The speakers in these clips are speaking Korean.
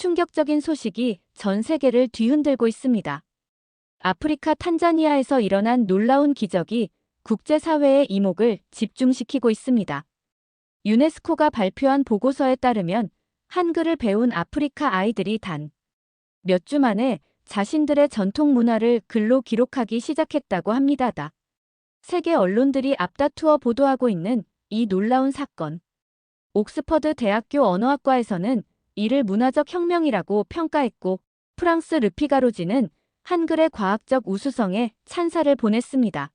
충격적인 소식이 전 세계를 뒤흔들고 있습니다. 아프리카 탄자니아에서 일어난 놀라운 기적이 국제사회의 이목을 집중시키고 있습니다. 유네스코가 발표한 보고서에 따르면 한글을 배운 아프리카 아이들이 단 몇 주 만에 자신들의 전통 문화를 글로 기록하기 시작했다고 합니다. 세계 언론들이 앞다투어 보도하고 있는 이 놀라운 사건. 옥스퍼드 대학교 언어학과에서는 이를 문화적 혁명이라고 평가했고, 프랑스 르피가로지는 한글의 과학적 우수성에 찬사를 보냈습니다.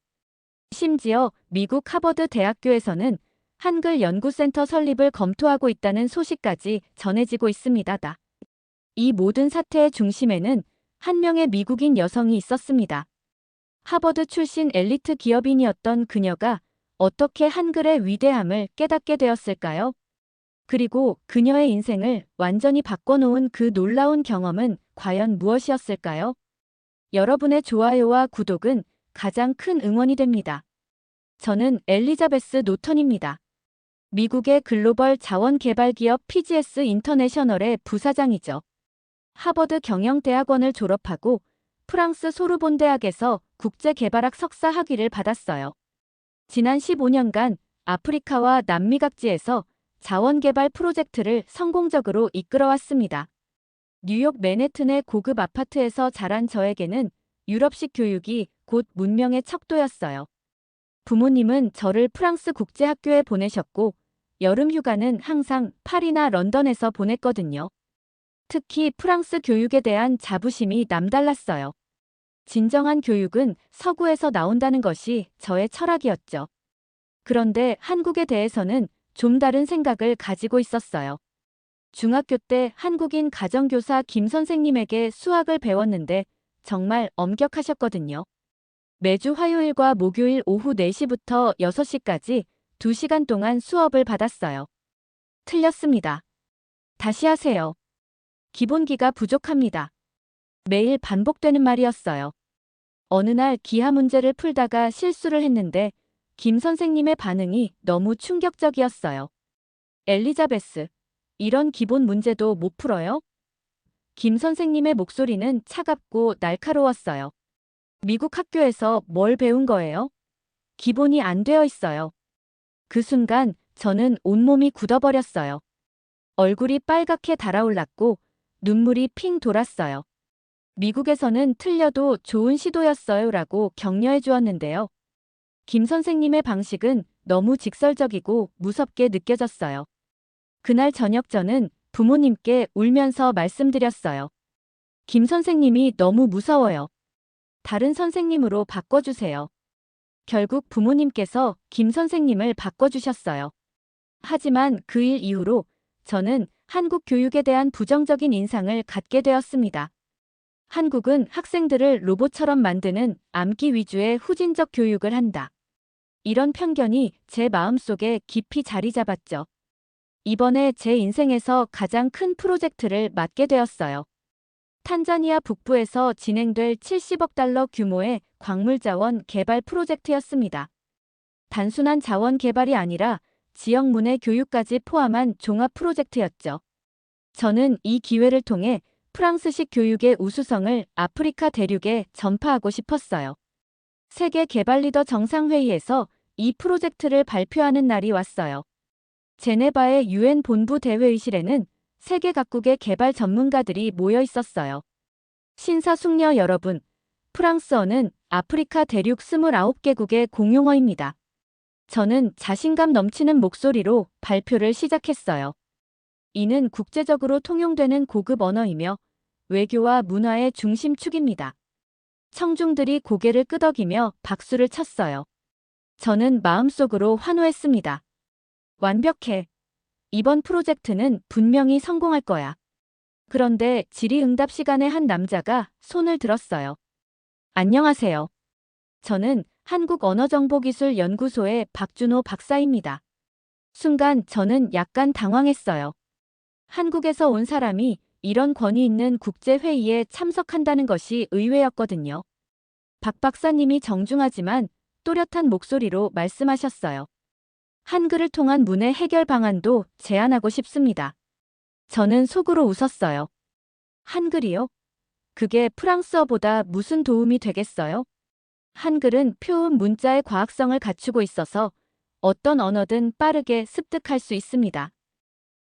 심지어 미국 하버드 대학교에서는 한글 연구센터 설립을 검토하고 있다는 소식까지 전해지고 있습니다. 이 모든 사태의 중심에는 한 명의 미국인 여성이 있었습니다. 하버드 출신 엘리트 기업인이었던 그녀가 어떻게 한글의 위대함을 깨닫게 되었을까요? 그리고 그녀의 인생을 완전히 바꿔놓은 그 놀라운 경험은 과연 무엇이었을까요? 여러분의 좋아요와 구독은 가장 큰 응원이 됩니다. 저는 엘리자베스 노턴입니다. 미국의 글로벌 자원개발기업 PGS 인터내셔널의 부사장이죠. 하버드 경영대학원을 졸업하고 프랑스 소르본 대학에서 국제개발학 석사 학위를 받았어요. 지난 15년간 아프리카와 남미 각지에서 자원개발 프로젝트를 성공적으로 이끌어왔습니다. 뉴욕 맨해튼의 고급 아파트에서 자란 저에게는 유럽식 교육이 곧 문명의 척도였어요. 부모님은 저를 프랑스 국제학교에 보내셨고, 여름 휴가는 항상 파리나 런던에서 보냈거든요. 특히 프랑스 교육에 대한 자부심이 남달랐어요. 진정한 교육은 서구에서 나온다는 것이 저의 철학이었죠. 그런데 한국에 대해서는 좀 다른 생각을 가지고 있었어요. 중학교 때 한국인 가정교사 김 선생님에게 수학을 배웠는데 정말 엄격하셨거든요. 매주 화요일과 목요일 오후 4시부터 6시까지 2시간 동안 수업을 받았어요. 틀렸습니다. 다시 하세요. 기본기가 부족합니다. 매일 반복되는 말이었어요. 어느 날 기하 문제를 풀다가 실수를 했는데 김 선생님의 반응이 너무 충격적이었어요. 엘리자베스, 이런 기본 문제도 못 풀어요? 김 선생님의 목소리는 차갑고 날카로웠어요. 미국 학교에서 뭘 배운 거예요? 기본이 안 되어 있어요. 그 순간 저는 온몸이 굳어버렸어요. 얼굴이 빨갛게 달아올랐고 눈물이 핑 돌았어요. 미국에서는 틀려도 좋은 시도였어요라고 격려해 주었는데요. 김 선생님의 방식은 너무 직설적이고 무섭게 느껴졌어요. 그날 저녁 저는 부모님께 울면서 말씀드렸어요. 김 선생님이 너무 무서워요. 다른 선생님으로 바꿔주세요. 결국 부모님께서 김 선생님을 바꿔주셨어요. 하지만 그 일 이후로 저는 한국 교육에 대한 부정적인 인상을 갖게 되었습니다. 한국은 학생들을 로봇처럼 만드는 암기 위주의 후진적 교육을 한다. 이런 편견이 제 마음속에 깊이 자리 잡았죠. 이번에 제 인생에서 가장 큰 프로젝트를 맡게 되었어요. 탄자니아 북부에서 진행될 70억 달러 규모의 광물자원 개발 프로젝트였습니다. 단순한 자원 개발이 아니라 지역 문화 교육까지 포함한 종합 프로젝트였죠. 저는 이 기회를 통해 프랑스식 교육의 우수성을 아프리카 대륙에 전파하고 싶었어요. 세계 개발 리더 정상회의에서 이 프로젝트를 발표하는 날이 왔어요. 제네바의 UN 본부 대회의실에는 세계 각국의 개발 전문가들이 모여 있었어요. 신사숙녀 여러분, 프랑스어는 아프리카 대륙 29개국의 공용어입니다. 저는 자신감 넘치는 목소리로 발표를 시작했어요. 이는 국제적으로 통용되는 고급 언어이며 외교와 문화의 중심축입니다. 청중들이 고개를 끄덕이며 박수를 쳤어요. 저는 마음속으로 환호했습니다. 완벽해. 이번 프로젝트는 분명히 성공할 거야. 그런데 질의응답 시간에 한 남자가 손을 들었어요. 안녕하세요. 저는 한국언어정보기술연구소의 박준호 박사입니다. 순간 저는 약간 당황했어요. 한국에서 온 사람이 이런 권위 있는 국제회의에 참석한다는 것이 의외였거든요. 박 박사님이 정중하지만 또렷한 목소리로 말씀하셨어요. 한글을 통한 문해 해결 방안도 제안하고 싶습니다. 저는 속으로 웃었어요. 한글이요? 그게 프랑스어보다 무슨 도움이 되겠어요? 한글은 표음 문자의 과학성을 갖추고 있어서 어떤 언어든 빠르게 습득할 수 있습니다.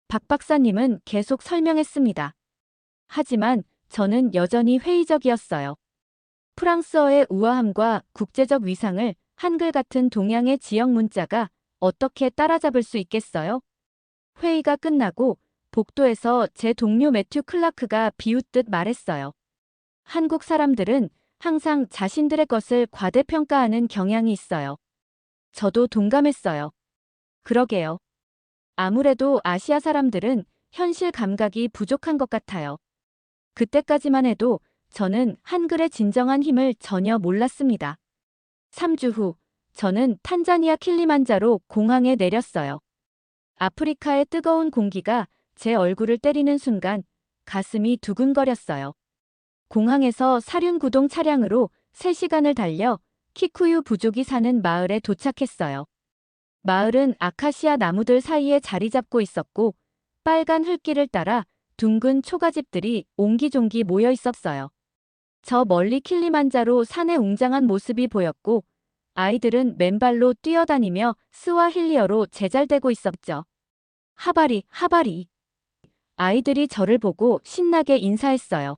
박 박사님은 계속 설명했습니다. 하지만 저는 여전히 회의적이었어요. 프랑스어의 우아함과 국제적 위상을 한글 같은 동양의 지역 문자가 어떻게 따라잡을 수 있겠어요? 회의가 끝나고 복도에서 제 동료 매튜 클라크가 비웃듯 말했어요. 한국 사람들은 항상 자신들의 것을 과대평가하는 경향이 있어요. 저도 동감했어요. 그러게요. 아무래도 아시아 사람들은 현실 감각이 부족한 것 같아요. 그때까지만 해도 저는 한글의 진정한 힘을 전혀 몰랐습니다. 3주 후, 저는 탄자니아 킬리만자로 공항에 내렸어요. 아프리카의 뜨거운 공기가 제 얼굴을 때리는 순간 가슴이 두근거렸어요. 공항에서 사륜구동 차량으로 3시간을 달려 키쿠유 부족이 사는 마을에 도착했어요. 마을은 아카시아 나무들 사이에 자리 잡고 있었고 빨간 흙길을 따라 둥근 초가집들이 옹기종기 모여 있었어요. 저 멀리 킬리만자로 산의 웅장한 모습이 보였고 아이들은 맨발로 뛰어다니며 스와힐리어로 제잘대고 있었죠. 하바리, 하바리. 아이들이 저를 보고 신나게 인사했어요.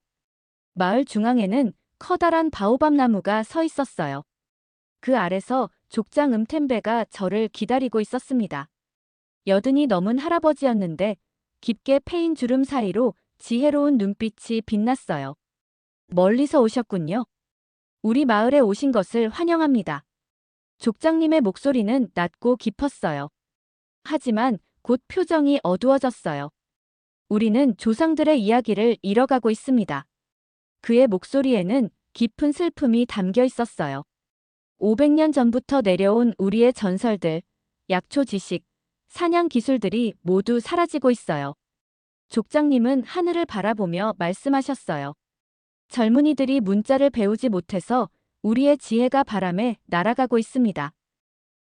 마을 중앙에는 커다란 바오밥 나무가 서 있었어요. 그 아래서 족장 음템베가 저를 기다리고 있었습니다. 여든이 넘은 할아버지였는데 깊게 패인 주름 사이로 지혜로운 눈빛이 빛났어요. 멀리서 오셨군요. 우리 마을에 오신 것을 환영합니다. 족장님의 목소리는 낮고 깊었어요. 하지만 곧 표정이 어두워졌어요. 우리는 조상들의 이야기를 잃어가고 있습니다. 그의 목소리에는 깊은 슬픔이 담겨 있었어요. 500년 전부터 내려온 우리의 전설들, 약초 지식, 사냥 기술들이 모두 사라지고 있어요. 족장님은 하늘을 바라보며 말씀하셨어요. 젊은이들이 문자를 배우지 못해서 우리의 지혜가 바람에 날아가고 있습니다.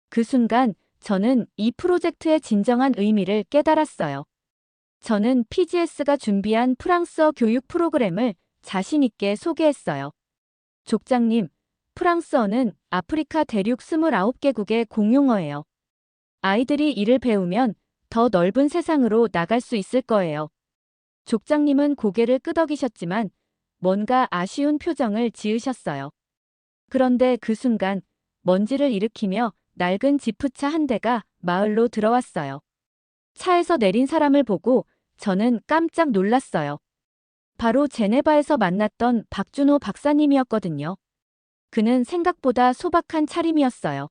그 순간 저는 이 프로젝트의 진정한 의미를 깨달았어요. 저는 PGS가 준비한 프랑스어 교육 프로그램을 자신 있게 소개했어요. 족장님, 프랑스어는 아프리카 대륙 29개국의 공용어예요. 아이들이 이를 배우면 더 넓은 세상으로 나갈 수 있을 거예요. 족장님은 고개를 끄덕이셨지만 뭔가 아쉬운 표정을 지으셨어요. 그런데 그 순간 먼지를 일으키며 낡은 지프차 한 대가 마을로 들어왔어요. 차에서 내린 사람을 보고 저는 깜짝 놀랐어요. 바로 제네바에서 만났던 박준호 박사님이었거든요. 그는 생각보다 소박한 차림이었어요.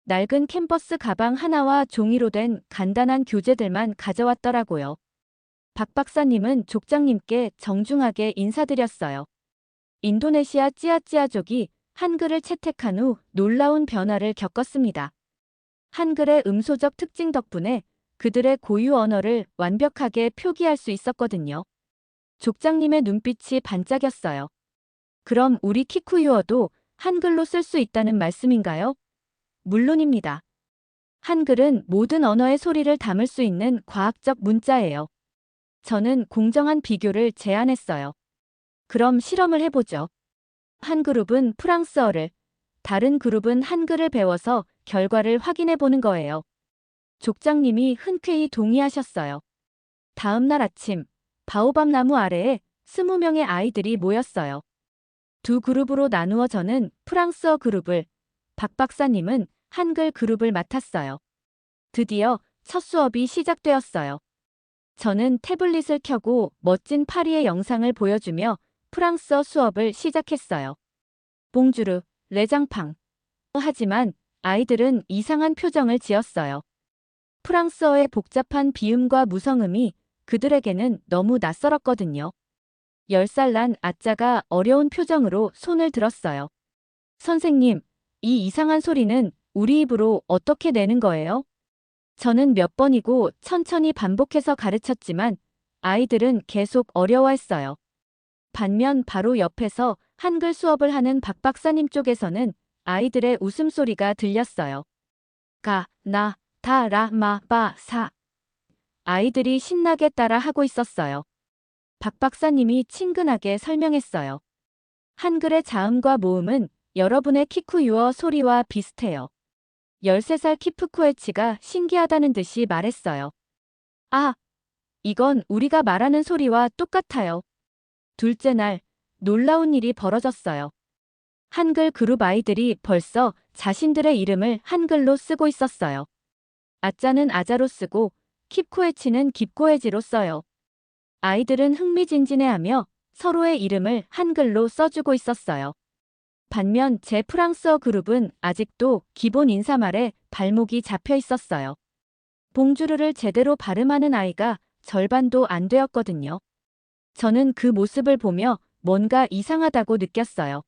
낡은 캔버스 가방 하나와 종이로 된 간단한 교재들만 가져왔더라고요. 박 박사님은 족장님께 정중하게 인사드렸어요. 인도네시아 찌아찌아족이 한글을 채택한 후 놀라운 변화를 겪었습니다. 한글의 음소적 특징 덕분에 그들의 고유 언어를 완벽하게 표기할 수 있었거든요. 족장님의 눈빛이 반짝였어요. 그럼 우리 키쿠유어도 한글로 쓸 수 있다는 말씀인가요? 물론입니다. 한글은 모든 언어의 소리를 담을 수 있는 과학적 문자예요. 저는 공정한 비교를 제안했어요. 그럼 실험을 해보죠. 한 그룹은 프랑스어를, 다른 그룹은 한글을 배워서 결과를 확인해 보는 거예요. 족장님이 흔쾌히 동의하셨어요. 다음 날 아침, 바오밥 나무 아래에 20명의 아이들이 모였어요. 두 그룹으로 나누어 저는 프랑스어 그룹을, 박 박사님은 한글 그룹을 맡았어요. 드디어 첫 수업이 시작되었어요. 저는 태블릿을 켜고 멋진 파리의 영상을 보여주며 프랑스어 수업을 시작했어요. 봉주르, 레장팡. 하지만 아이들은 이상한 표정을 지었어요. 프랑스어의 복잡한 비음과 무성음이 그들에게는 너무 낯설었거든요. 10살 난 아짜가 어려운 표정으로 손을 들었어요. 선생님, 이 이상한 소리는 우리 입으로 어떻게 내는 거예요? 저는 몇 번이고 천천히 반복해서 가르쳤지만 아이들은 계속 어려워했어요. 반면 바로 옆에서 한글 수업을 하는 박 박사님 쪽에서는 아이들의 웃음소리가 들렸어요. 가, 나, 다, 라, 마, 바, 사. 아이들이 신나게 따라 하고 있었어요. 박 박사님이 친근하게 설명했어요. 한글의 자음과 모음은 여러분의 키쿠유어 소리와 비슷해요. 13살 키프코에치가 신기하다는 듯이 말했어요. 아, 이건 우리가 말하는 소리와 똑같아요. 둘째 날, 놀라운 일이 벌어졌어요. 한글 그룹 아이들이 벌써 자신들의 이름을 한글로 쓰고 있었어요. 아짜는 아자로 쓰고 킵코에치는 깁코에지로 써요. 아이들은 흥미진진해하며 서로의 이름을 한글로 써주고 있었어요. 반면 제 프랑스어 그룹은 아직도 기본 인사말에 발목이 잡혀 있었어요. 봉주르를 제대로 발음하는 아이가 절반도 안 되었거든요. 저는 그 모습을 보며 뭔가 이상하다고 느꼈어요.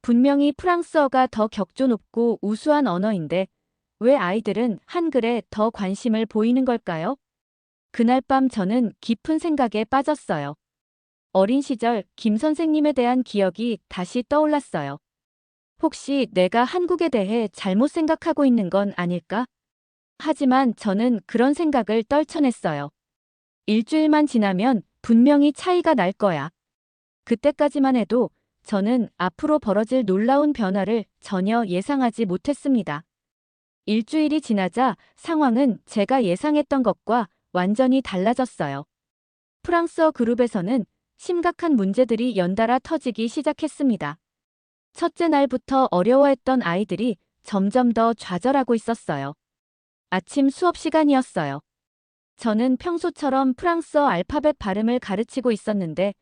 분명히 프랑스어가 더 격조 높고 우수한 언어인데 왜 아이들은 한글에 더 관심을 보이는 걸까요? 그날 밤 저는 깊은 생각에 빠졌어요. 어린 시절 김 선생님에 대한 기억이 다시 떠올랐어요. 혹시 내가 한국에 대해 잘못 생각하고 있는 건 아닐까? 하지만 저는 그런 생각을 떨쳐냈어요. 일주일만 지나면 분명히 차이가 날 거야. 그때까지만 해도 저는 앞으로 벌어질 놀라운 변화를 전혀 예상하지 못했습니다. 일주일이 지나자 상황은 제가 예상했던 것과 완전히 달라졌어요. 프랑스어 그룹에서는 심각한 문제들이 연달아 터지기 시작했습니다. 첫째 날부터 어려워했던 아이들이 점점 더 좌절하고 있었어요. 아침 수업 시간이었어요. 저는 평소처럼 프랑스어 알파벳 발음을 가르치고 있었는데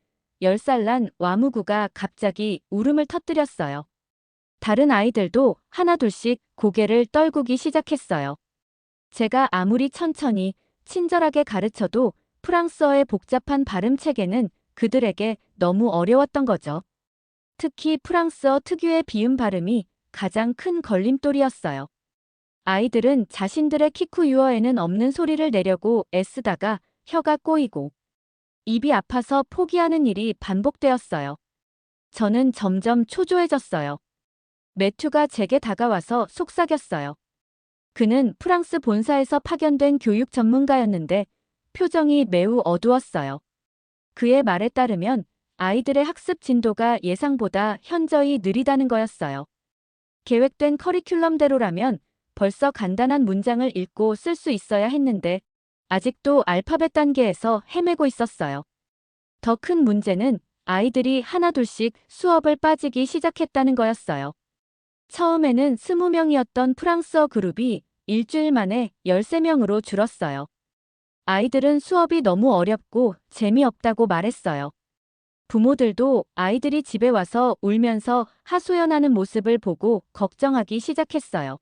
10살 난 와무구가 갑자기 울음을 터뜨렸어요. 다른 아이들도 하나둘씩 고개를 떨구기 시작했어요. 제가 아무리 천천히 친절하게 가르쳐도 프랑스어의 복잡한 발음 체계는 그들에게 너무 어려웠던 거죠. 특히 프랑스어 특유의 비음 발음이 가장 큰 걸림돌이었어요. 아이들은 자신들의 키쿠유어에는 없는 소리를 내려고 애쓰다가 혀가 꼬이고 입이 아파서 포기하는 일이 반복되었어요. 저는 점점 초조해졌어요. 매튜가 제게 다가와서 속삭였어요. 그는 프랑스 본사에서 파견된 교육 전문가였는데 표정이 매우 어두웠어요. 그의 말에 따르면 아이들의 학습 진도가 예상보다 현저히 느리다는 거였어요. 계획된 커리큘럼대로라면 벌써 간단한 문장을 읽고 쓸 수 있어야 했는데 아직도 알파벳 단계에서 헤매고 있었어요. 더 큰 문제는 아이들이 하나둘씩 수업을 빠지기 시작했다는 거였어요. 처음에는 20명이었던 프랑스어 그룹이 일주일 만에 13명으로 줄었어요. 아이들은 수업이 너무 어렵고 재미없다고 말했어요. 부모들도 아이들이 집에 와서 울면서 하소연하는 모습을 보고 걱정하기 시작했어요.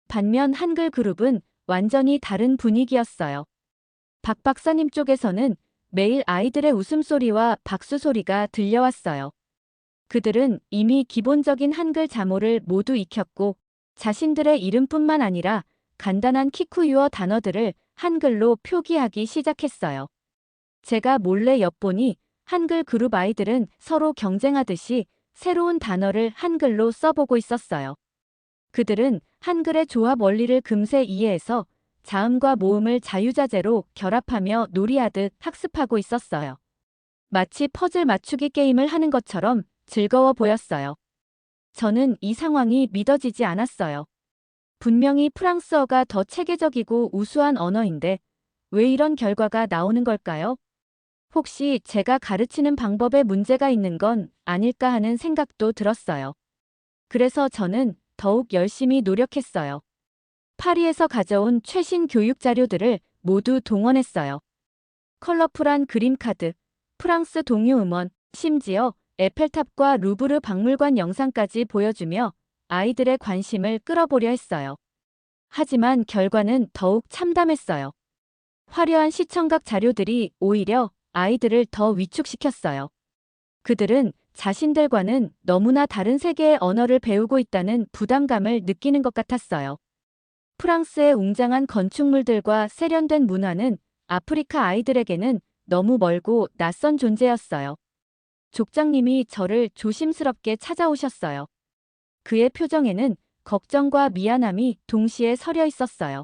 반면 한글 그룹은 완전히 다른 분위기였어요. 박 박사님 쪽에서는 매일 아이들의 웃음소리와 박수 소리가 들려왔어요. 그들은 이미 기본적인 한글 자모를 모두 익혔고 자신들의 이름뿐만 아니라 간단한 키쿠유어 단어들을 한글로 표기하기 시작했어요. 제가 몰래 엿보니 한글 그룹 아이들은 서로 경쟁하듯이 새로운 단어를 한글로 써보고 있었어요. 그들은 한글의 조합 원리를 금세 이해해서 자음과 모음을 자유자재로 결합하며 놀이하듯 학습하고 있었어요. 마치 퍼즐 맞추기 게임을 하는 것처럼 즐거워 보였어요. 저는 이 상황이 믿어지지 않았어요. 분명히 프랑스어가 더 체계적이고 우수한 언어인데 왜 이런 결과가 나오는 걸까요? 혹시 제가 가르치는 방법에 문제가 있는 건 아닐까 하는 생각도 들었어요. 그래서 저는 더욱 열심히 노력했어요. 파리에서 가져온 최신 교육 자료들을 모두 동원했어요. 컬러풀한 그림카드, 프랑스 동요 음원, 심지어 에펠탑과 루브르 박물관 영상까지 보여주며 아이들의 관심을 끌어보려 했어요. 하지만 결과는 더욱 참담했어요. 화려한 시청각 자료들이 오히려 아이들을 더 위축시켰어요. 그들은 자신들과는 너무나 다른 세계의 언어를 배우고 있다는 부담감을 느끼는 것 같았어요. 프랑스의 웅장한 건축물들과 세련된 문화는 아프리카 아이들에게는 너무 멀고 낯선 존재였어요. 족장님이 저를 조심스럽게 찾아오셨어요. 그의 표정에는 걱정과 미안함이 동시에 서려 있었어요.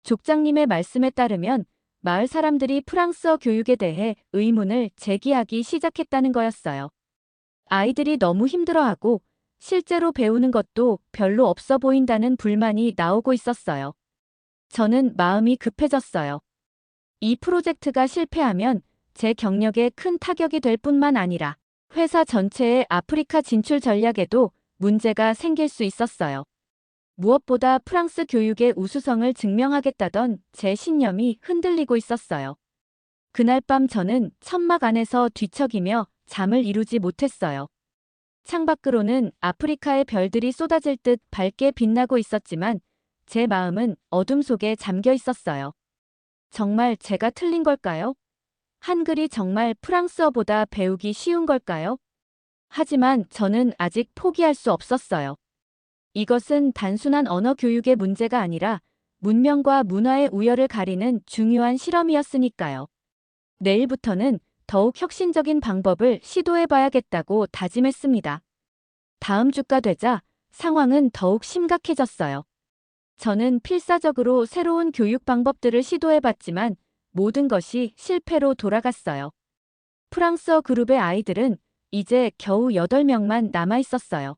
족장님의 말씀에 따르면 마을 사람들이 프랑스어 교육에 대해 의문을 제기하기 시작했다는 거였어요. 아이들이 너무 힘들어하고 실제로 배우는 것도 별로 없어 보인다는 불만이 나오고 있었어요. 저는 마음이 급해졌어요. 이 프로젝트가 실패하면 제 경력에 큰 타격이 될 뿐만 아니라 회사 전체의 아프리카 진출 전략에도 문제가 생길 수 있었어요. 무엇보다 프랑스 교육의 우수성을 증명하겠다던 제 신념이 흔들리고 있었어요. 그날 밤 저는 천막 안에서 뒤척이며 잠을 이루지 못했어요. 창밖으로는 아프리카의 별들이 쏟아질 듯 밝게 빛나고 있었지만 제 마음은 어둠 속에 잠겨 있었어요. 정말 제가 틀린 걸까요? 한글이 정말 프랑스어보다 배우기 쉬운 걸까요? 하지만 저는 아직 포기할 수 없었어요. 이것은 단순한 언어 교육의 문제가 아니라 문명과 문화의 우열을 가리는 중요한 실험이었으니까요. 내일부터는 더욱 혁신적인 방법을 시도해봐야겠다고 다짐했습니다. 다음 주가 되자 상황은 더욱 심각해졌어요. 저는 필사적으로 새로운 교육 방법들을 시도해봤지만 모든 것이 실패로 돌아갔어요. 프랑스어 그룹의 아이들은 이제 겨우 8명만 남아있었어요.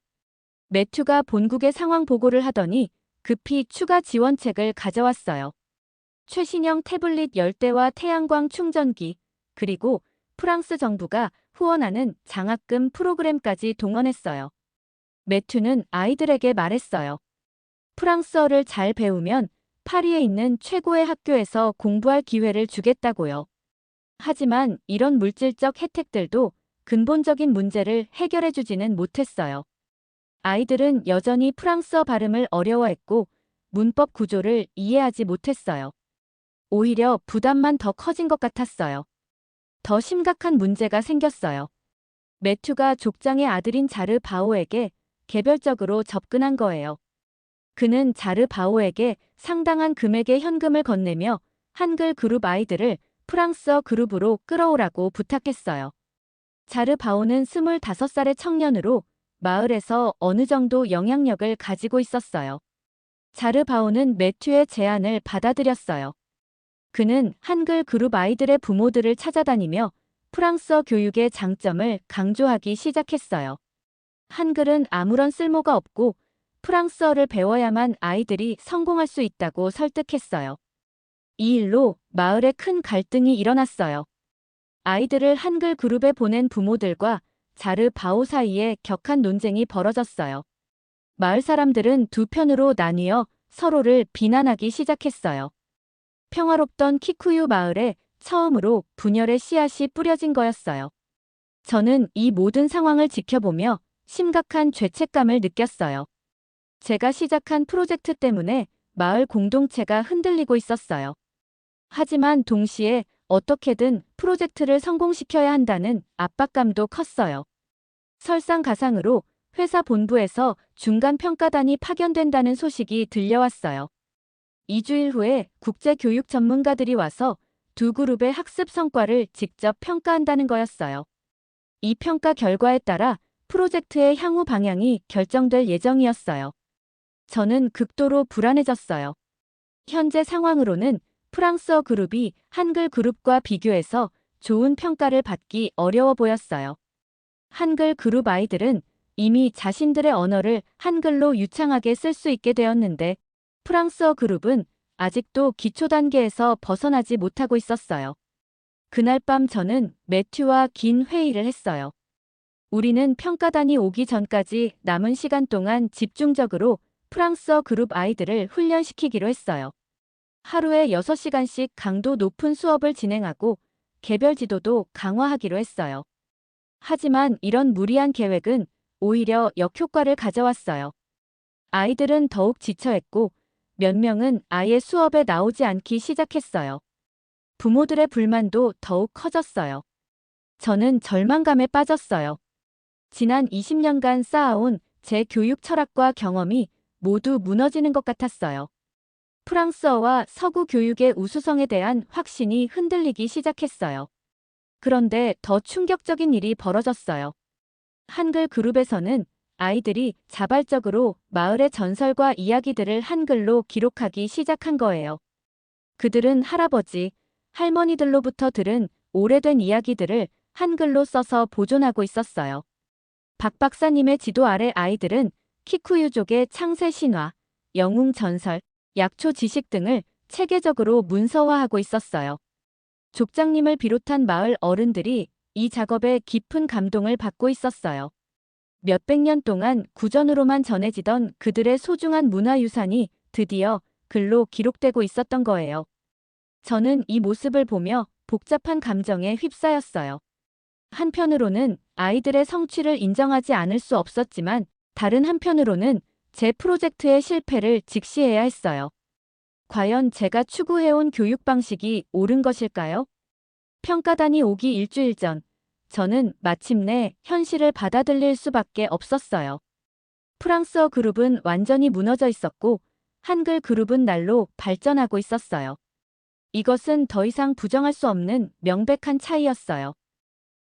매튜가 본국에 상황 보고를 하더니 급히 추가 지원책을 가져왔어요. 최신형 태블릿 10대와 태양광 충전기, 그리고 프랑스 정부가 후원하는 장학금 프로그램까지 동원했어요. 매튜는 아이들에게 말했어요. 프랑스어를 잘 배우면 파리에 있는 최고의 학교에서 공부할 기회를 주겠다고요. 하지만 이런 물질적 혜택들도 근본적인 문제를 해결해주지는 못했어요. 아이들은 여전히 프랑스어 발음을 어려워했고 문법 구조를 이해하지 못했어요. 오히려 부담만 더 커진 것 같았어요. 더 심각한 문제가 생겼어요. 매튜가 족장의 아들인 자르 바오에게 개별적으로 접근한 거예요. 그는 자르 바오에게 상당한 금액의 현금을 건네며 한글 그룹 아이들을 프랑스어 그룹으로 끌어오라고 부탁했어요. 자르 바오는 25살의 청년으로 마을에서 어느 정도 영향력을 가지고 있었어요. 자르 바오는 매튜의 제안을 받아들였어요. 그는 한글 그룹 아이들의 부모들을 찾아다니며 프랑스어 교육의 장점을 강조하기 시작했어요. 한글은 아무런 쓸모가 없고 프랑스어를 배워야만 아이들이 성공할 수 있다고 설득했어요. 이 일로 마을에 큰 갈등이 일어났어요. 아이들을 한글 그룹에 보낸 부모들과 자르 바오 사이에 격한 논쟁이 벌어졌어요. 마을 사람들은 두 편으로 나뉘어 서로를 비난하기 시작했어요. 평화롭던 키쿠유 마을에 처음으로 분열의 씨앗이 뿌려진 거였어요. 저는 이 모든 상황을 지켜보며 심각한 죄책감을 느꼈어요. 제가 시작한 프로젝트 때문에 마을 공동체가 흔들리고 있었어요. 하지만 동시에 어떻게든 프로젝트를 성공시켜야 한다는 압박감도 컸어요. 설상가상으로 회사 본부에서 중간 평가단이 파견된다는 소식이 들려왔어요. 2주일 후에 국제교육 전문가들이 와서 두 그룹의 학습 성과를 직접 평가한다는 거였어요. 이 평가 결과에 따라 프로젝트의 향후 방향이 결정될 예정이었어요. 저는 극도로 불안해졌어요. 현재 상황으로는 프랑스어 그룹이 한글 그룹과 비교해서 좋은 평가를 받기 어려워 보였어요. 한글 그룹 아이들은 이미 자신들의 언어를 한글로 유창하게 쓸 수 있게 되었는데 프랑스어 그룹은 아직도 기초 단계에서 벗어나지 못하고 있었어요. 그날 밤 저는 매튜와 긴 회의를 했어요. 우리는 평가단이 오기 전까지 남은 시간 동안 집중적으로 프랑스어 그룹 아이들을 훈련시키기로 했어요. 하루에 6시간씩 강도 높은 수업을 진행하고 개별 지도도 강화하기로 했어요. 하지만 이런 무리한 계획은 오히려 역효과를 가져왔어요. 아이들은 더욱 지쳐했고 몇 명은 아예 수업에 나오지 않기 시작했어요. 부모들의 불만도 더욱 커졌어요. 저는 절망감에 빠졌어요. 지난 20년간 쌓아온 제 교육 철학과 경험이 모두 무너지는 것 같았어요. 프랑스어와 서구 교육의 우수성에 대한 확신이 흔들리기 시작했어요. 그런데 더 충격적인 일이 벌어졌어요. 한글 그룹에서는 아이들이 자발적으로 마을의 전설과 이야기들을 한글로 기록하기 시작한 거예요. 그들은 할아버지, 할머니들로부터 들은 오래된 이야기들을 한글로 써서 보존하고 있었어요. 박 박사님의 지도 아래 아이들은 키쿠유족의 창세 신화, 영웅 전설, 약초 지식 등을 체계적으로 문서화하고 있었어요. 족장님을 비롯한 마을 어른들이 이 작업에 깊은 감동을 받고 있었어요. 몇백 년 동안 구전으로만 전해지던 그들의 소중한 문화유산이 드디어 글로 기록되고 있었던 거예요. 저는 이 모습을 보며 복잡한 감정에 휩싸였어요. 한편으로는 아이들의 성취를 인정하지 않을 수 없었지만 다른 한편으로는 제 프로젝트의 실패를 직시해야 했어요. 과연 제가 추구해온 교육 방식이 옳은 것일까요? 평가단이 오기 일주일 전, 저는 마침내 현실을 받아들일 수밖에 없었어요. 프랑스어 그룹은 완전히 무너져 있었고 한글 그룹은 날로 발전하고 있었어요. 이것은 더 이상 부정할 수 없는 명백한 차이였어요.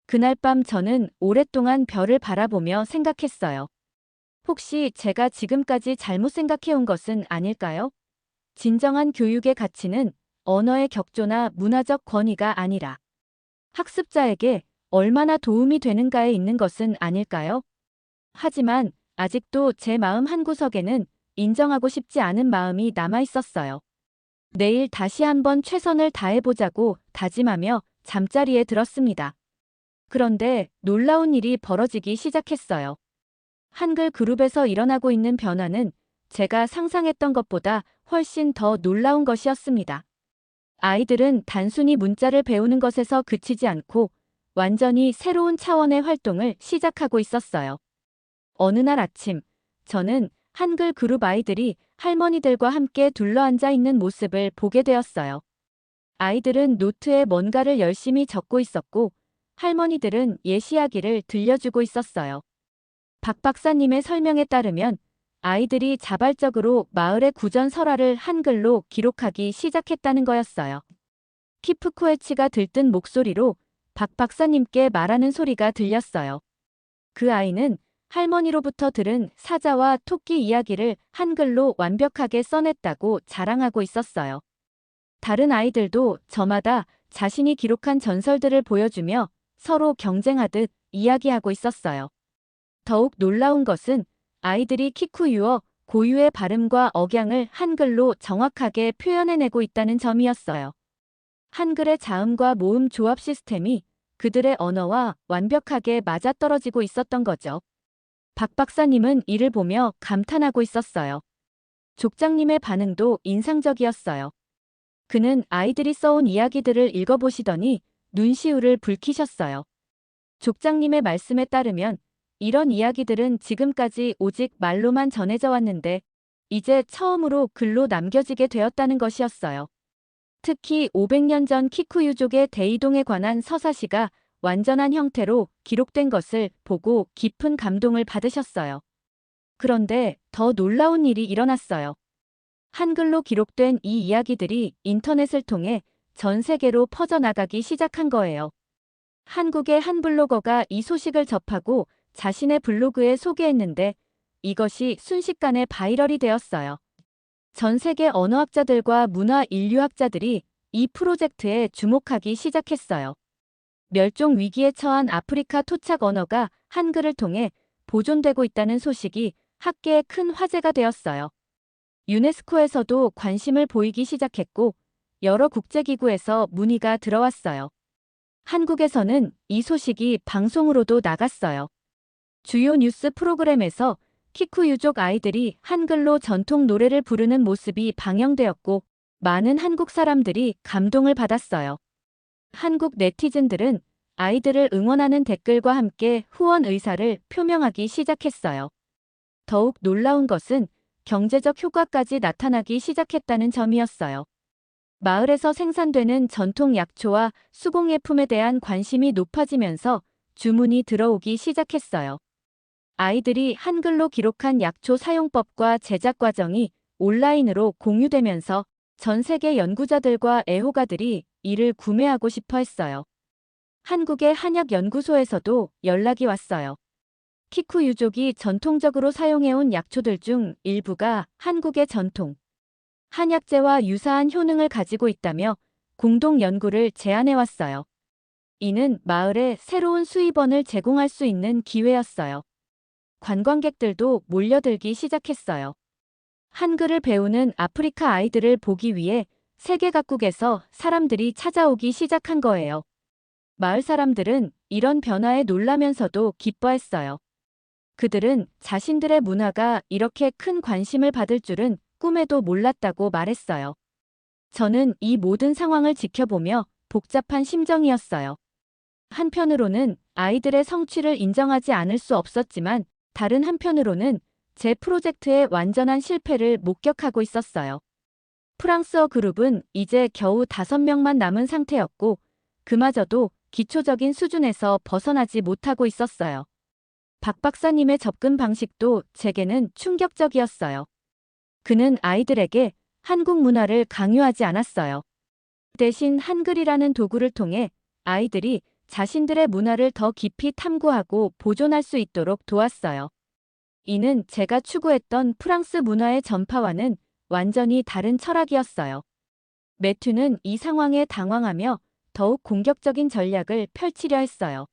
그날 밤 저는 오랫동안 별을 바라보며 생각했어요. 혹시 제가 지금까지 잘못 생각해온 것은 아닐까요? 진정한 교육의 가치는 언어의 격조나 문화적 권위가 아니라 학습자에게 얼마나 도움이 되는가에 있는 것은 아닐까요? 하지만 아직도 제 마음 한구석에는 인정하고 싶지 않은 마음이 남아 있었어요. 내일 다시 한번 최선을 다해보자고 다짐하며 잠자리에 들었습니다. 그런데 놀라운 일이 벌어지기 시작했어요. 한글 그룹에서 일어나고 있는 변화는 제가 상상했던 것보다 훨씬 더 놀라운 것이었습니다. 아이들은 단순히 문자를 배우는 것에서 그치지 않고 완전히 새로운 차원의 활동을 시작하고 있었어요. 어느 날 아침, 저는 한글 그룹 아이들이 할머니들과 함께 둘러앉아 있는 모습을 보게 되었어요. 아이들은 노트에 뭔가를 열심히 적고 있었고 할머니들은 옛 이야기를 들려주고 있었어요. 박 박사님의 설명에 따르면 아이들이 자발적으로 마을의 구전 설화를 한글로 기록하기 시작했다는 거였어요. 키프코에치가 들뜬 목소리로 박 박사님께 말하는 소리가 들렸어요. 그 아이는 할머니로부터 들은 사자와 토끼 이야기를 한글로 완벽하게 써냈다고 자랑하고 있었어요. 다른 아이들도 저마다 자신이 기록한 전설들을 보여주며 서로 경쟁하듯 이야기하고 있었어요. 더욱 놀라운 것은 아이들이 키쿠유어 고유의 발음과 억양을 한글로 정확하게 표현해내고 있다는 점이었어요. 한글의 자음과 모음 조합 시스템이 그들의 언어와 완벽하게 맞아떨어지고 있었던 거죠. 박 박사님은 이를 보며 감탄하고 있었어요. 족장님의 반응도 인상적이었어요. 그는 아이들이 써온 이야기들을 읽어보시더니 눈시울을 붉히셨어요. 족장님의 말씀에 따르면 이런 이야기들은 지금까지 오직 말로만 전해져 왔는데 이제 처음으로 글로 남겨지게 되었다는 것이었어요. 특히 500년 전 키쿠유족의 대이동에 관한 서사시가 완전한 형태로 기록된 것을 보고 깊은 감동을 받으셨어요. 그런데 더 놀라운 일이 일어났어요. 한글로 기록된 이 이야기들이 인터넷을 통해 전 세계로 퍼져나가기 시작한 거예요. 한국의 한 블로거가 이 소식을 접하고 자신의 블로그에 소개했는데 이것이 순식간에 바이럴이 되었어요. 전 세계 언어학자들과 문화 인류학자들이 이 프로젝트에 주목하기 시작했어요. 멸종 위기에 처한 아프리카 토착 언어가 한글을 통해 보존되고 있다는 소식이 학계에 큰 화제가 되었어요. 유네스코에서도 관심을 보이기 시작했고 여러 국제기구에서 문의가 들어왔어요. 한국에서는 이 소식이 방송으로도 나갔어요. 주요 뉴스 프로그램에서 키쿠유족 아이들이 한글로 전통 노래를 부르는 모습이 방영되었고 많은 한국 사람들이 감동을 받았어요. 한국 네티즌들은 아이들을 응원하는 댓글과 함께 후원 의사를 표명하기 시작했어요. 더욱 놀라운 것은 경제적 효과까지 나타나기 시작했다는 점이었어요. 마을에서 생산되는 전통 약초와 수공예품에 대한 관심이 높아지면서 주문이 들어오기 시작했어요. 아이들이 한글로 기록한 약초 사용법과 제작 과정이 온라인으로 공유되면서 전 세계 연구자들과 애호가들이 이를 구매하고 싶어 했어요. 한국의 한약연구소에서도 연락이 왔어요. 키쿠유족이 전통적으로 사용해온 약초들 중 일부가 한국의 전통 한약재와 유사한 효능을 가지고 있다며 공동 연구를 제안해왔어요. 이는 마을에 새로운 수입원을 제공할 수 있는 기회였어요. 관광객들도 몰려들기 시작했어요. 한글을 배우는 아프리카 아이들을 보기 위해 세계 각국에서 사람들이 찾아오기 시작한 거예요. 마을 사람들은 이런 변화에 놀라면서도 기뻐했어요. 그들은 자신들의 문화가 이렇게 큰 관심을 받을 줄은 꿈에도 몰랐다고 말했어요. 저는 이 모든 상황을 지켜보며 복잡한 심정이었어요. 한편으로는 아이들의 성취를 인정하지 않을 수 없었지만 다른 한편으로는 제 프로젝트의 완전한 실패를 목격하고 있었어요. 프랑스어 그룹은 이제 겨우 5명만 남은 상태였고 그마저도 기초적인 수준에서 벗어나지 못하고 있었어요. 박 박사님의 접근 방식도 제게는 충격적이었어요. 그는 아이들에게 한국 문화를 강요하지 않았어요. 대신 한글이라는 도구를 통해 아이들이 자신들의 문화를 더 깊이 탐구하고 보존할 수 있도록 도왔어요. 이는 제가 추구했던 프랑스 문화의 전파와는 완전히 다른 철학이었어요. 매튜는 이 상황에 당황하며 더욱 공격적인 전략을 펼치려 했어요.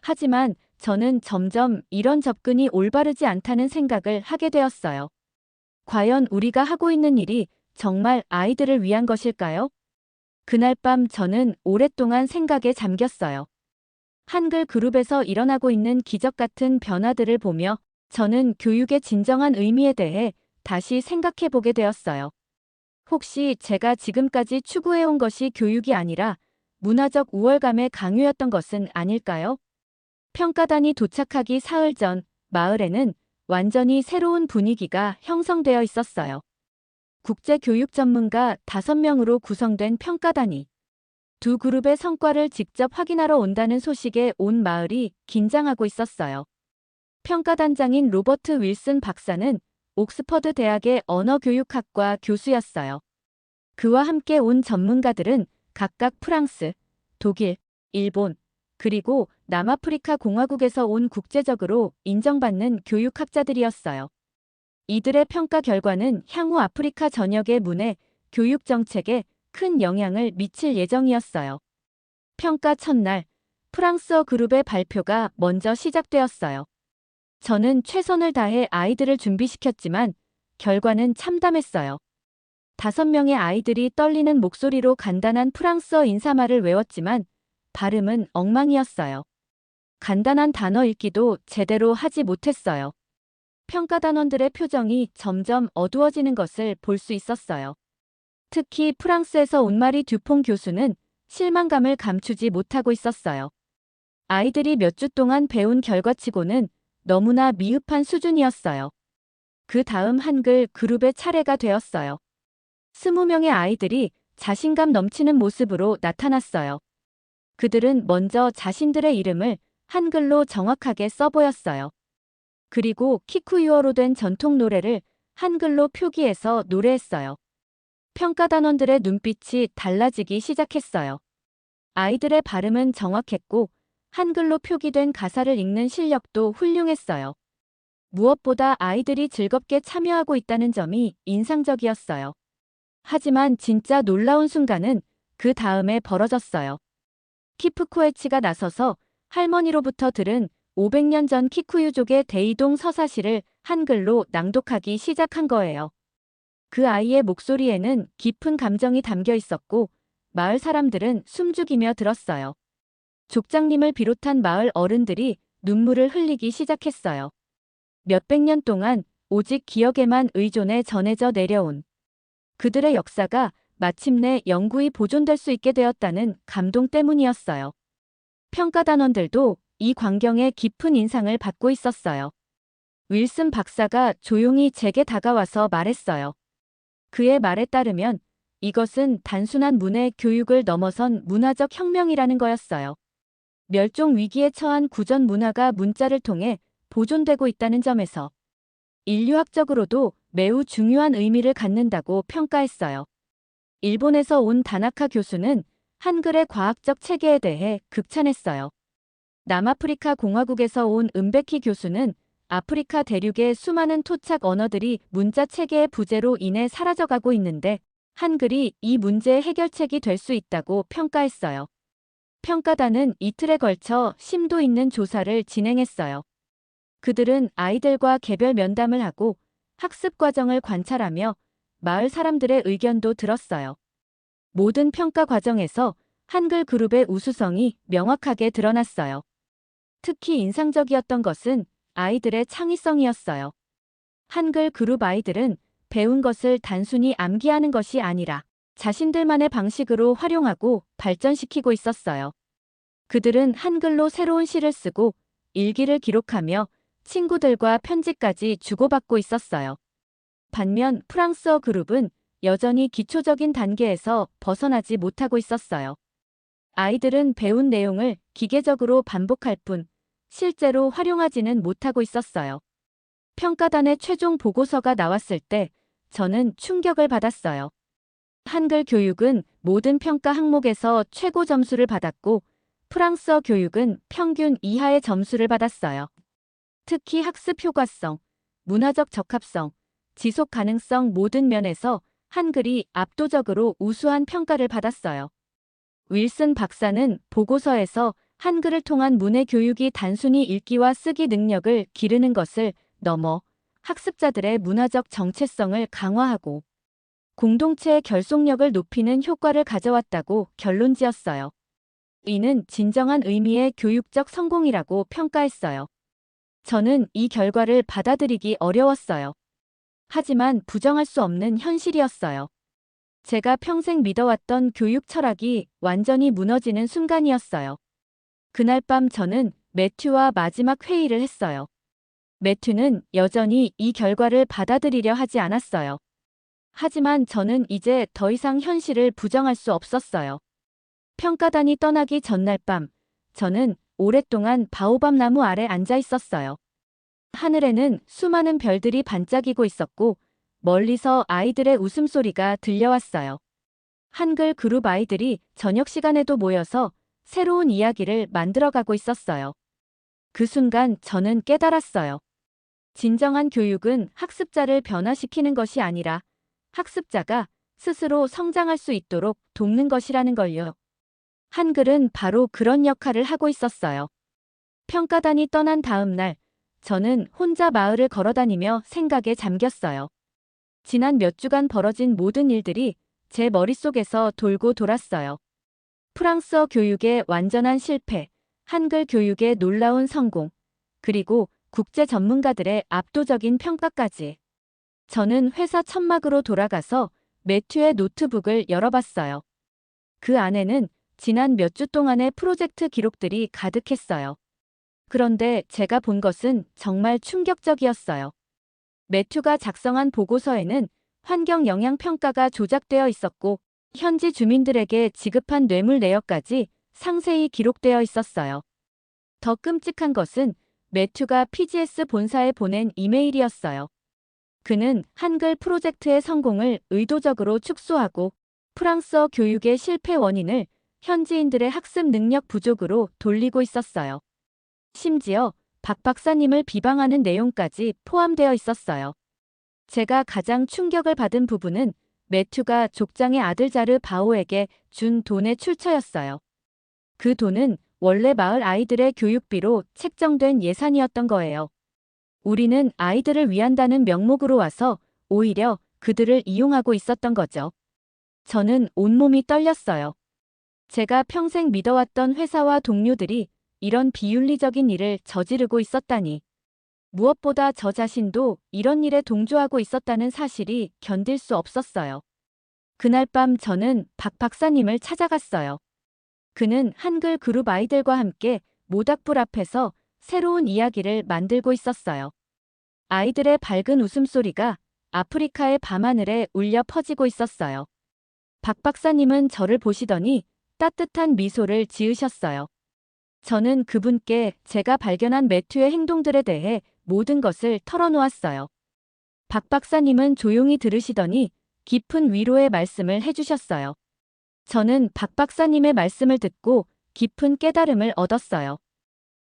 하지만 저는 점점 이런 접근이 올바르지 않다는 생각을 하게 되었어요. 과연 우리가 하고 있는 일이 정말 아이들을 위한 것일까요? 그날 밤 저는 오랫동안 생각에 잠겼어요. 한글 그룹에서 일어나고 있는 기적 같은 변화들을 보며 저는 교육의 진정한 의미에 대해 다시 생각해 보게 되었어요. 혹시 제가 지금까지 추구해온 것이 교육이 아니라 문화적 우월감의 강요였던 것은 아닐까요? 평가단이 도착하기 사흘 전 마을에는 완전히 새로운 분위기가 형성되어 있었어요. 국제교육 전문가 5명으로 구성된 평가단이 두 그룹의 성과를 직접 확인하러 온다는 소식에 온 마을이 긴장하고 있었어요. 평가단장인 로버트 윌슨 박사는 옥스퍼드 대학의 언어교육학과 교수였어요. 그와 함께 온 전문가들은 각각 프랑스, 독일, 일본, 그리고 남아프리카 공화국에서 온 국제적으로 인정받는 교육학자들이었어요. 이들의 평가 결과는 향후 아프리카 전역의 문해, 교육 정책에 큰 영향을 미칠 예정이었어요. 평가 첫날, 프랑스어 그룹의 발표가 먼저 시작되었어요. 저는 최선을 다해 아이들을 준비시켰지만 결과는 참담했어요. 5명의 아이들이 떨리는 목소리로 간단한 프랑스어 인사말을 외웠지만 발음은 엉망이었어요. 간단한 단어 읽기도 제대로 하지 못했어요. 평가단원들의 표정이 점점 어두워지는 것을 볼 수 있었어요. 특히 프랑스에서 온 마리 듀퐁 교수는 실망감을 감추지 못하고 있었어요. 아이들이 몇 주 동안 배운 결과치고는 너무나 미흡한 수준이었어요. 그 다음 한글 그룹의 차례가 되었어요. 20명의 아이들이 자신감 넘치는 모습으로 나타났어요. 그들은 먼저 자신들의 이름을 한글로 정확하게 써보였어요. 그리고 키쿠유어로 된 전통 노래를 한글로 표기해서 노래했어요. 평가단원들의 눈빛이 달라지기 시작했어요. 아이들의 발음은 정확했고 한글로 표기된 가사를 읽는 실력도 훌륭했어요. 무엇보다 아이들이 즐겁게 참여하고 있다는 점이 인상적이었어요. 하지만 진짜 놀라운 순간은 그 다음에 벌어졌어요. 키프코에치가 나서서 할머니로부터 들은 500년 전 키쿠유족의 대이동 서사시를 한글로 낭독하기 시작한 거예요. 그 아이의 목소리에는 깊은 감정이 담겨 있었고 마을 사람들은 숨죽이며 들었어요. 족장님을 비롯한 마을 어른들이 눈물을 흘리기 시작했어요. 몇백 년 동안 오직 기억에만 의존해 전해져 내려온 그들의 역사가 마침내 영구히 보존될 수 있게 되었다는 감동 때문이었어요. 평가단원들도 이 광경에 깊은 인상을 받고 있었어요. 윌슨 박사가 조용히 제게 다가와서 말했어요. 그의 말에 따르면 이것은 단순한 문해 교육을 넘어선 문화적 혁명이라는 거였어요. 멸종 위기에 처한 구전 문화가 문자를 통해 보존되고 있다는 점에서 인류학적으로도 매우 중요한 의미를 갖는다고 평가했어요. 일본에서 온 다나카 교수는 한글의 과학적 체계에 대해 극찬했어요. 남아프리카 공화국에서 온 은베키 교수는 아프리카 대륙의 수많은 토착 언어들이 문자 체계의 부재로 인해 사라져가고 있는데 한글이 이 문제의 해결책이 될 수 있다고 평가했어요. 평가단은 이틀에 걸쳐 심도 있는 조사를 진행했어요. 그들은 아이들과 개별 면담을 하고 학습 과정을 관찰하며 마을 사람들의 의견도 들었어요. 모든 평가 과정에서 한글 그룹의 우수성이 명확하게 드러났어요. 특히 인상적이었던 것은 아이들의 창의성이었어요. 한글 그룹 아이들은 배운 것을 단순히 암기하는 것이 아니라 자신들만의 방식으로 활용하고 발전시키고 있었어요. 그들은 한글로 새로운 시를 쓰고 일기를 기록하며 친구들과 편지까지 주고받고 있었어요. 반면 프랑스어 그룹은 여전히 기초적인 단계에서 벗어나지 못하고 있었어요. 아이들은 배운 내용을 기계적으로 반복할 뿐 실제로 활용하지는 못하고 있었어요. 평가단의 최종 보고서가 나왔을 때 저는 충격을 받았어요. 한글 교육은 모든 평가 항목에서 최고 점수를 받았고 프랑스어 교육은 평균 이하의 점수를 받았어요. 특히 학습 효과성, 문화적 적합성, 지속 가능성 모든 면에서 한글이 압도적으로 우수한 평가를 받았어요. 윌슨 박사는 보고서에서 한글을 통한 문해 교육이 단순히 읽기와 쓰기 능력을 기르는 것을 넘어 학습자들의 문화적 정체성을 강화하고 공동체의 결속력을 높이는 효과를 가져왔다고 결론지었어요. 이는 진정한 의미의 교육적 성공이라고 평가했어요. 저는 이 결과를 받아들이기 어려웠어요. 하지만 부정할 수 없는 현실이었어요. 제가 평생 믿어왔던 교육 철학이 완전히 무너지는 순간이었어요. 그날 밤 저는 매튜와 마지막 회의를 했어요. 매튜는 여전히 이 결과를 받아들이려 하지 않았어요. 하지만 저는 이제 더 이상 현실을 부정할 수 없었어요. 평가단이 떠나기 전날 밤, 저는 오랫동안 바오밥 나무 아래 앉아 있었어요. 하늘에는 수많은 별들이 반짝이고 있었고, 멀리서 아이들의 웃음소리가 들려왔어요. 한글 그룹 아이들이 저녁 시간에도 모여서 새로운 이야기를 만들어가고 있었어요. 그 순간 저는 깨달았어요. 진정한 교육은 학습자를 변화시키는 것이 아니라 학습자가 스스로 성장할 수 있도록 돕는 것이라는 걸요. 한글은 바로 그런 역할을 하고 있었어요. 평가단이 떠난 다음 날, 저는 혼자 마을을 걸어다니며 생각에 잠겼어요. 지난 몇 주간 벌어진 모든 일들이 제 머릿속에서 돌고 돌았어요. 프랑스어 교육의 완전한 실패, 한글 교육의 놀라운 성공, 그리고 국제 전문가들의 압도적인 평가까지. 저는 회사 천막으로 돌아가서 매튜의 노트북을 열어봤어요. 그 안에는 지난 몇 주 동안의 프로젝트 기록들이 가득했어요. 그런데 제가 본 것은 정말 충격적이었어요. 매튜가 작성한 보고서에는 환경 영향 평가가 조작되어 있었고 현지 주민들에게 지급한 뇌물 내역까지 상세히 기록되어 있었어요. 더 끔찍한 것은 매튜가 PGS 본사에 보낸 이메일이었어요. 그는 한글 프로젝트의 성공을 의도적으로 축소하고 프랑스어 교육의 실패 원인을 현지인들의 학습 능력 부족으로 돌리고 있었어요. 심지어 박 박사님을 비방하는 내용까지 포함되어 있었어요. 제가 가장 충격을 받은 부분은 매튜가 족장의 아들 자르 바오에게 준 돈의 출처였어요. 그 돈은 원래 마을 아이들의 교육비로 책정된 예산이었던 거예요. 우리는 아이들을 위한다는 명목으로 와서 오히려 그들을 이용하고 있었던 거죠. 저는 온몸이 떨렸어요. 제가 평생 믿어왔던 회사와 동료들이 이런 비윤리적인 일을 저지르고 있었다니. 무엇보다 저 자신도 이런 일에 동조하고 있었다는 사실이 견딜 수 없었어요. 그날 밤 저는 박 박사님을 찾아갔어요. 그는 한글 그룹 아이들과 함께 모닥불 앞에서 새로운 이야기를 만들고 있었어요. 아이들의 밝은 웃음소리가 아프리카의 밤하늘에 울려 퍼지고 있었어요. 박 박사님은 저를 보시더니 따뜻한 미소를 지으셨어요. 저는 그분께 제가 발견한 매튜의 행동들에 대해 모든 것을 털어놓았어요. 박 박사님은 조용히 들으시더니 깊은 위로의 말씀을 해주셨어요. 저는 박 박사님의 말씀을 듣고 깊은 깨달음을 얻었어요.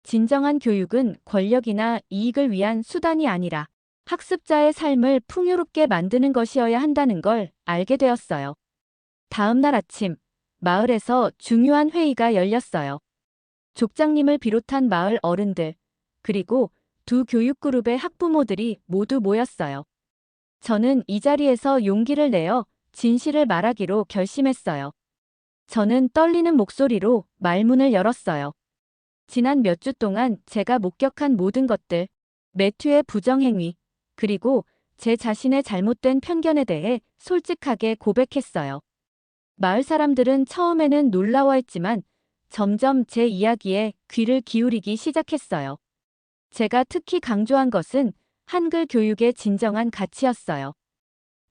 진정한 교육은 권력이나 이익을 위한 수단이 아니라 학습자의 삶을 풍요롭게 만드는 것이어야 한다는 걸 알게 되었어요. 다음 날 아침, 마을에서 중요한 회의가 열렸어요. 족장님을 비롯한 마을 어른들, 그리고 두 교육그룹의 학부모들이 모두 모였어요. 저는 이 자리에서 용기를 내어 진실을 말하기로 결심했어요. 저는 떨리는 목소리로 말문을 열었어요. 지난 몇 주 동안 제가 목격한 모든 것들, 매튜의 부정행위, 그리고 제 자신의 잘못된 편견에 대해 솔직하게 고백했어요. 마을 사람들은 처음에는 놀라워했지만 점점 제 이야기에 귀를 기울이기 시작했어요. 제가 특히 강조한 것은 한글 교육의 진정한 가치였어요.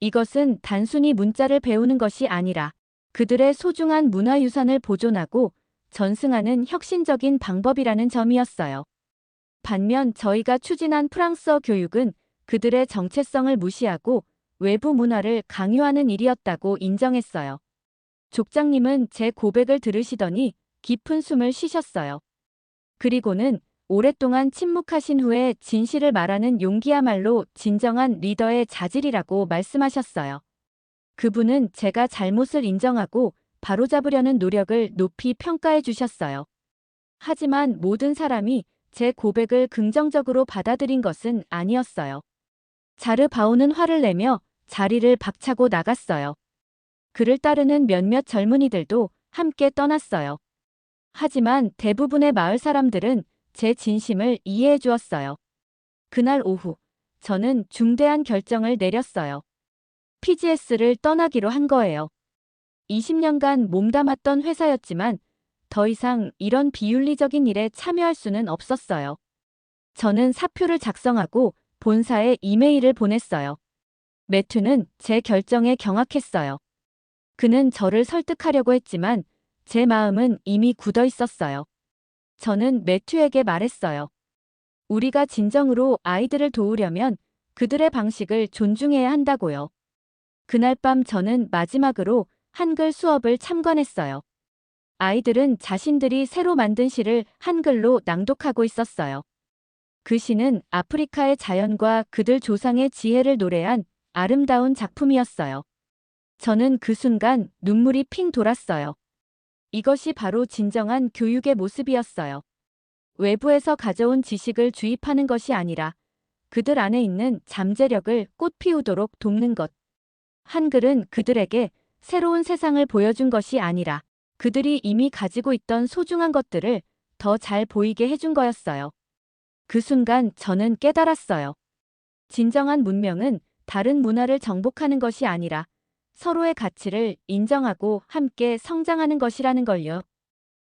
이것은 단순히 문자를 배우는 것이 아니라 그들의 소중한 문화유산을 보존하고 전승하는 혁신적인 방법이라는 점이었어요. 반면 저희가 추진한 프랑스어 교육은 그들의 정체성을 무시하고 외부 문화를 강요하는 일이었다고 인정했어요. 족장님은 제 고백을 들으시더니 깊은 숨을 쉬셨어요. 그리고는 오랫동안 침묵하신 후에 진실을 말하는 용기야말로 진정한 리더의 자질이라고 말씀하셨어요. 그분은 제가 잘못을 인정하고 바로잡으려는 노력을 높이 평가해 주셨어요. 하지만 모든 사람이 제 고백을 긍정적으로 받아들인 것은 아니었어요. 자르 바오는 화를 내며 자리를 박차고 나갔어요. 그를 따르는 몇몇 젊은이들도 함께 떠났어요. 하지만 대부분의 마을 사람들은 제 진심을 이해해 주었어요. 그날 오후, 저는 중대한 결정을 내렸어요. PGS를 떠나기로 한 거예요. 20년간 몸담았던 회사였지만 더 이상 이런 비윤리적인 일에 참여할 수는 없었어요. 저는 사표를 작성하고 본사에 이메일을 보냈어요. 매튜는 제 결정에 경악했어요. 그는 저를 설득하려고 했지만 제 마음은 이미 굳어 있었어요. 저는 매튜에게 말했어요. 우리가 진정으로 아이들을 도우려면 그들의 방식을 존중해야 한다고요. 그날 밤 저는 마지막으로 한글 수업을 참관했어요. 아이들은 자신들이 새로 만든 시를 한글로 낭독하고 있었어요. 그 시는 아프리카의 자연과 그들 조상의 지혜를 노래한 아름다운 작품이었어요. 저는 그 순간 눈물이 핑 돌았어요. 이것이 바로 진정한 교육의 모습이었어요. 외부에서 가져온 지식을 주입하는 것이 아니라 그들 안에 있는 잠재력을 꽃피우도록 돕는 것. 한글은 그들에게 새로운 세상을 보여준 것이 아니라 그들이 이미 가지고 있던 소중한 것들을 더 잘 보이게 해준 거였어요. 그 순간 저는 깨달았어요. 진정한 문명은 다른 문화를 정복하는 것이 아니라 서로의 가치를 인정하고 함께 성장하는 것이라는 걸요.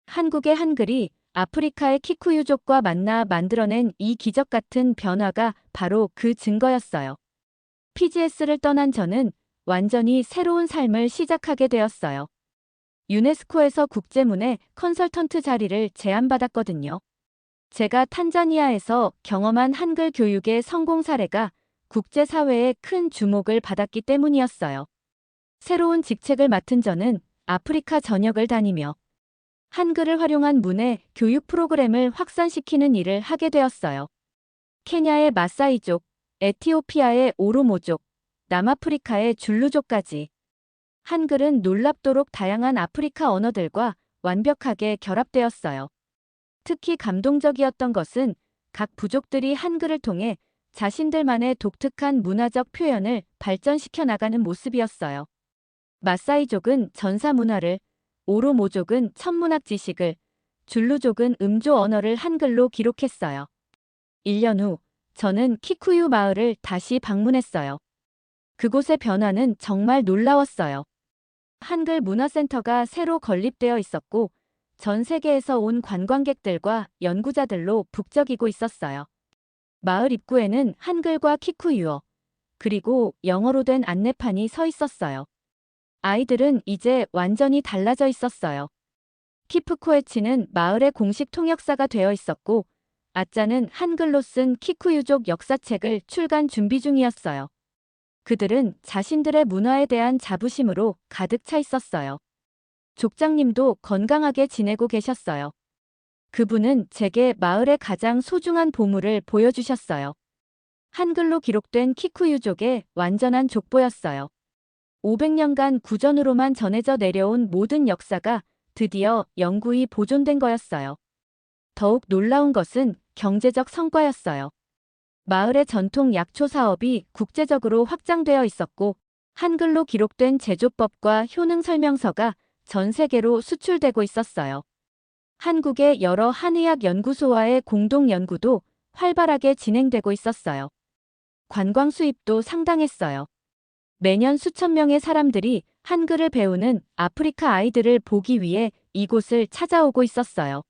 한국의 한글이 아프리카의 키쿠유족과 만나 만들어낸 이 기적 같은 변화가 바로 그 증거였어요. PGS를 떠난 저는 완전히 새로운 삶을 시작하게 되었어요. 유네스코에서 국제문예 컨설턴트 자리를 제안받았거든요. 제가 탄자니아에서 경험한 한글 교육의 성공 사례가 국제사회의 큰 주목을 받았기 때문이었어요. 새로운 직책을 맡은 저는 아프리카 전역을 다니며 한글을 활용한 문예 교육 프로그램을 확산시키는 일을 하게 되었어요. 케냐의 마사이족, 에티오피아의 오로모족, 남아프리카의 줄루족까지. 한글은 놀랍도록 다양한 아프리카 언어들과 완벽하게 결합되었어요. 특히 감동적이었던 것은 각 부족들이 한글을 통해 자신들만의 독특한 문화적 표현을 발전시켜 나가는 모습이었어요. 마사이족은 전사 문화를, 오로모족은 천문학 지식을, 줄루족은 음조 언어를 한글로 기록했어요. 1년 후, 저는 키쿠유 마을을 다시 방문했어요. 그곳의 변화는 정말 놀라웠어요. 한글 문화센터가 새로 건립되어 있었고, 전 세계에서 온 관광객들과 연구자들로 북적이고 있었어요. 마을 입구에는 한글과 키쿠유어, 그리고 영어로 된 안내판이 서 있었어요. 아이들은 이제 완전히 달라져 있었어요. 키프코에치는 마을의 공식 통역사가 되어 있었고, 아짜는 한글로 쓴 키쿠유족 역사책을 출간 준비 중이었어요. 그들은 자신들의 문화에 대한 자부심으로 가득 차 있었어요. 족장님도 건강하게 지내고 계셨어요. 그분은 제게 마을의 가장 소중한 보물을 보여주셨어요. 한글로 기록된 키쿠유족의 완전한 족보였어요. 500년간 구전으로만 전해져 내려온 모든 역사가 드디어 영구히 보존된 거였어요. 더욱 놀라운 것은 경제적 성과였어요. 마을의 전통 약초 사업이 국제적으로 확장되어 있었고, 한글로 기록된 제조법과 효능 설명서가 전 세계로 수출되고 있었어요. 한국의 여러 한의학 연구소와의 공동 연구도 활발하게 진행되고 있었어요. 관광 수입도 상당했어요. 매년 수천 명의 사람들이 한글을 배우는 아프리카 아이들을 보기 위해 이곳을 찾아오고 있었어요.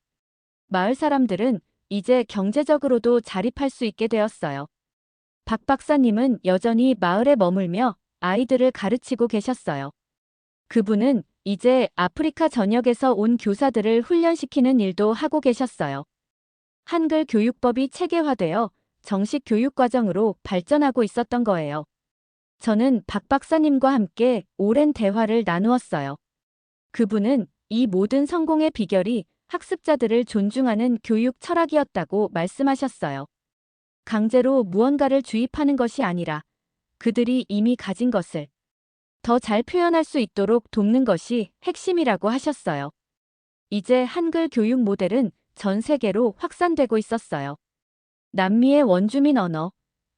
마을 사람들은 이제 경제적으로도 자립할 수 있게 되었어요. 박 박사님은 여전히 마을에 머물며 아이들을 가르치고 계셨어요. 그분은 이제 아프리카 전역에서 온 교사들을 훈련시키는 일도 하고 계셨어요. 한글 교육법이 체계화되어 정식 교육 과정으로 발전하고 있었던 거예요. 저는 박 박사님과 함께 오랜 대화를 나누었어요. 그분은 이 모든 성공의 비결이 학습자들을 존중하는 교육 철학이었다고 말씀하셨어요. 강제로 무언가를 주입하는 것이 아니라 그들이 이미 가진 것을 더 잘 표현할 수 있도록 돕는 것이 핵심이라고 하셨어요. 이제 한글 교육 모델은 전 세계로 확산되고 있었어요. 남미의 원주민 언어,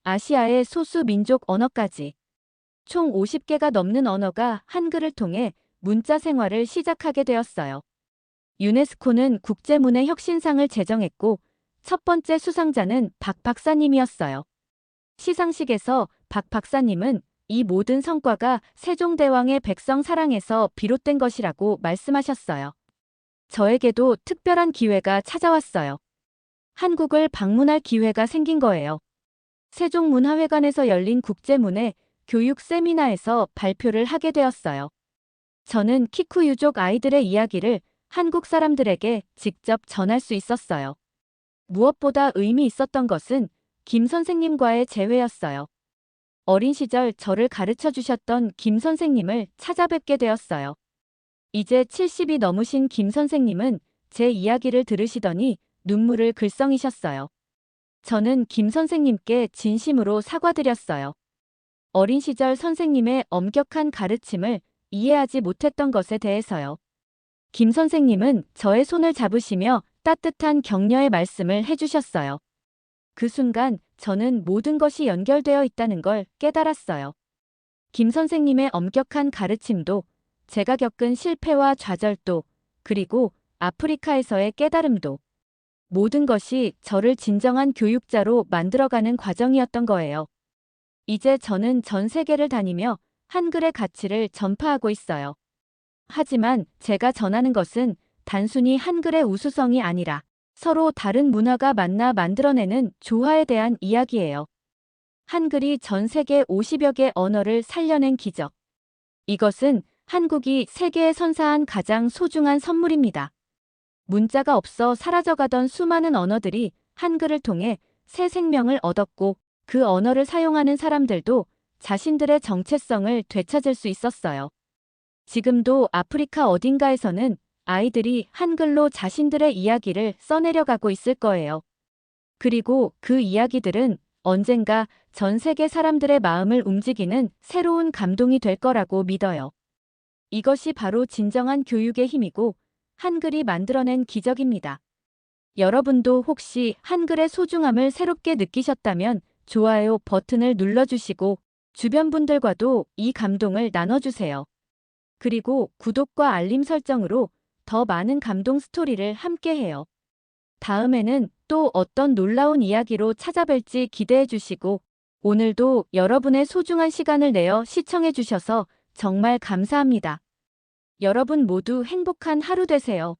아시아의 소수 민족 언어까지 총 50개가 넘는 언어가 한글을 통해 문자 생활을 시작하게 되었어요. 유네스코는 국제문해 혁신상을 제정했고 첫 번째 수상자는 박 박사님이었어요. 시상식에서 박 박사님은 이 모든 성과가 세종대왕의 백성 사랑에서 비롯된 것이라고 말씀하셨어요. 저에게도 특별한 기회가 찾아왔어요. 한국을 방문할 기회가 생긴 거예요. 세종문화회관에서 열린 국제문해 교육 세미나에서 발표를 하게 되었어요. 저는 키쿠 유족 아이들의 이야기를 한국 사람들에게 직접 전할 수 있었어요. 무엇보다 의미 있었던 것은 김 선생님과의 재회였어요. 어린 시절 저를 가르쳐 주셨던 김 선생님을 찾아뵙게 되었어요. 이제 70이 넘으신 김 선생님은 제 이야기를 들으시더니 눈물을 글썽이셨어요. 저는 김 선생님께 진심으로 사과드렸어요. 어린 시절 선생님의 엄격한 가르침을 이해하지 못했던 것에 대해서요. 김 선생님은 저의 손을 잡으시며 따뜻한 격려의 말씀을 해주셨어요. 그 순간 저는 모든 것이 연결되어 있다는 걸 깨달았어요. 김 선생님의 엄격한 가르침도, 제가 겪은 실패와 좌절도, 그리고 아프리카에서의 깨달음도, 모든 것이 저를 진정한 교육자로 만들어가는 과정이었던 거예요. 이제 저는 전 세계를 다니며 한글의 가치를 전파하고 있어요. 하지만 제가 전하는 것은 단순히 한글의 우수성이 아니라 서로 다른 문화가 만나 만들어내는 조화에 대한 이야기예요. 한글이 전 세계 50여 개 언어를 살려낸 기적. 이것은 한국이 세계에 선사한 가장 소중한 선물입니다. 문자가 없어 사라져가던 수많은 언어들이 한글을 통해 새 생명을 얻었고, 그 언어를 사용하는 사람들도 자신들의 정체성을 되찾을 수 있었어요. 지금도 아프리카 어딘가에서는 아이들이 한글로 자신들의 이야기를 써내려가고 있을 거예요. 그리고 그 이야기들은 언젠가 전 세계 사람들의 마음을 움직이는 새로운 감동이 될 거라고 믿어요. 이것이 바로 진정한 교육의 힘이고 한글이 만들어낸 기적입니다. 여러분도 혹시 한글의 소중함을 새롭게 느끼셨다면 좋아요 버튼을 눌러주시고 주변 분들과도 이 감동을 나눠주세요. 그리고 구독과 알림 설정으로 더 많은 감동 스토리를 함께해요. 다음에는 또 어떤 놀라운 이야기로 찾아뵐지 기대해 주시고, 오늘도 여러분의 소중한 시간을 내어 시청해 주셔서 정말 감사합니다. 여러분 모두 행복한 하루 되세요.